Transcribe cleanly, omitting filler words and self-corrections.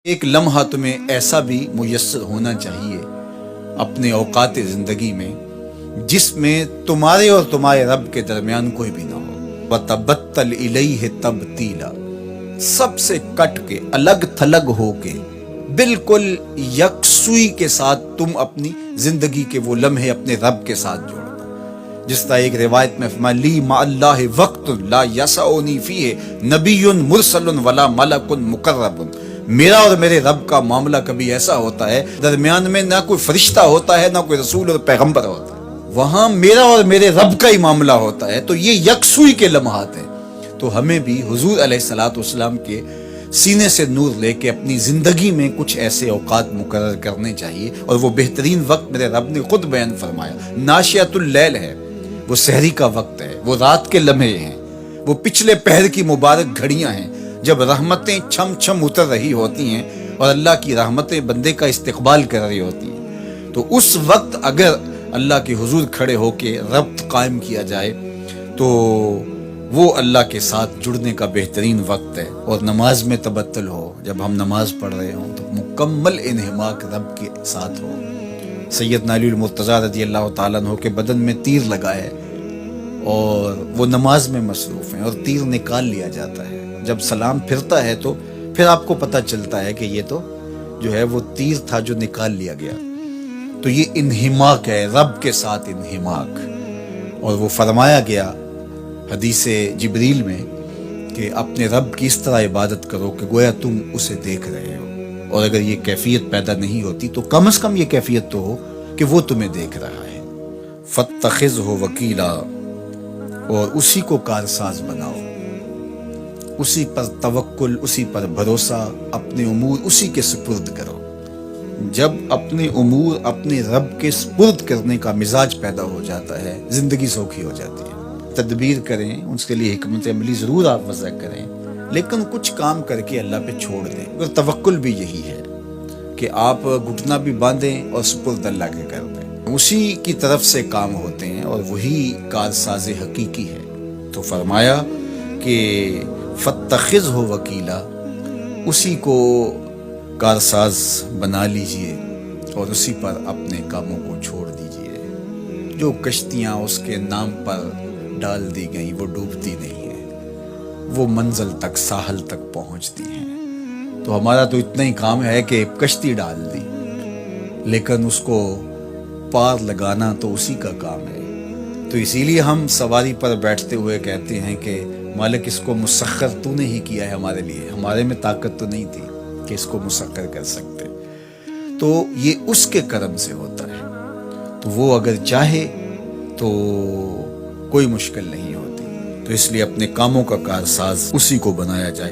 ایک لمحہ تمہیں ایسا بھی میسر ہونا چاہیے اپنے اوقات زندگی میں جس میں تمہارے اور تمہارے رب کے درمیان کوئی بھی نہ ہو۔ وَتَبَتَّلْ إِلَيْهِ تَبْتِيلًا، سب سے کٹ کے الگ تھلگ ہو کے بالکل یکسوئی کے ساتھ تم اپنی زندگی کے وہ لمحے اپنے رب کے ساتھ جوڑ دو۔ جس طرح ایک روایت میں فرمایا لی مع اللہ وقت لا یسعنی فیہ نبی مرسل ولا ملک مقرب، میرا اور میرے رب کا معاملہ کبھی ایسا ہوتا ہے درمیان میں نہ کوئی فرشتہ ہوتا ہے نہ کوئی رسول اور پیغمبر ہوتا ہے، وہاں میرا اور میرے رب کا ہی معاملہ ہوتا ہے۔ تو یہ یکسوئی کے لمحات ہیں، تو ہمیں بھی حضور علیہ الصلوۃ والسلام کے سینے سے نور لے کے اپنی زندگی میں کچھ ایسے اوقات مقرر کرنے چاہیے، اور وہ بہترین وقت میرے رب نے خود بیان فرمایا ناشیۃ اللیل ہے، وہ سحری کا وقت ہے، وہ رات کے لمحے ہیں، وہ پچھلے پہر کی مبارک گھڑیاں ہیں جب رحمتیں چھم چھم اتر رہی ہوتی ہیں اور اللہ کی رحمتیں بندے کا استقبال کر رہی ہوتی ہیں۔ تو اس وقت اگر اللہ کے حضور کھڑے ہو کے ربط قائم کیا جائے تو وہ اللہ کے ساتھ جڑنے کا بہترین وقت ہے۔ اور نماز میں تبتل ہو، جب ہم نماز پڑھ رہے ہوں تو مکمل انہماک رب کے ساتھ ہو۔ سیدنا علی المرتضیٰ رضی اللہ تعالیٰ عنہ کے بدن میں تیر لگا ہے اور وہ نماز میں مصروف ہیں اور تیر نکال لیا جاتا ہے، جب سلام پھرتا ہے تو پھر آپ کو پتہ چلتا ہے کہ یہ تو جو ہے وہ تیر تھا جو نکال لیا گیا۔ تو یہ انہماک ہے، رب کے ساتھ انہماک۔ اور وہ فرمایا گیا حدیث جبریل میں کہ اپنے رب کی اس طرح عبادت کرو کہ گویا تم اسے دیکھ رہے ہو، اور اگر یہ کیفیت پیدا نہیں ہوتی تو کم از کم یہ کیفیت تو ہو کہ وہ تمہیں دیکھ رہا ہے۔ فاتخذہ وکیلا، اور اسی کو کارساز بناؤ، اسی پر توکل، اسی پر بھروسہ، اپنے امور اسی کے سپرد کرو۔ جب اپنے امور اپنے رب کے سپرد کرنے کا مزاج پیدا ہو جاتا ہے، زندگی سوکھی ہو جاتی ہے۔ تدبیر کریں، اس کے لیے حکمت عملی ضرور آپ وضع کریں، لیکن کچھ کام کر کے اللہ پہ چھوڑ دیں۔ اور توکل بھی یہی ہے کہ آپ گھٹنا بھی باندھیں اور سپرد اللہ کے کر دیں، اسی کی طرف سے کام ہوتے ہیں اور وہی کارساز حقیقی ہے۔ تو فرمایا کہ فاتخذہ وکیلا، اسی کو کارساز بنا لیجئے اور اسی پر اپنے کاموں کو چھوڑ دیجئے۔ جو کشتیاں اس کے نام پر ڈال دی گئیں وہ ڈوبتی نہیں ہیں، وہ منزل تک، ساحل تک پہنچتی ہیں۔ تو ہمارا تو اتنا ہی کام ہے کہ کشتی ڈال دی، لیکن اس کو پار لگانا تو اسی کا کام ہے۔ تو اسی لیے ہم سواری پر بیٹھتے ہوئے کہتے ہیں کہ مالک اس کو مسخر تو نے ہی کیا ہے ہمارے لیے، ہمارے میں طاقت تو نہیں تھی کہ اس کو مسخر کر سکتے، تو یہ اس کے کرم سے ہوتا ہے۔ تو وہ اگر چاہے تو کوئی مشکل نہیں ہوتی، تو اس لیے اپنے کاموں کا کارساز اسی کو بنایا جائے۔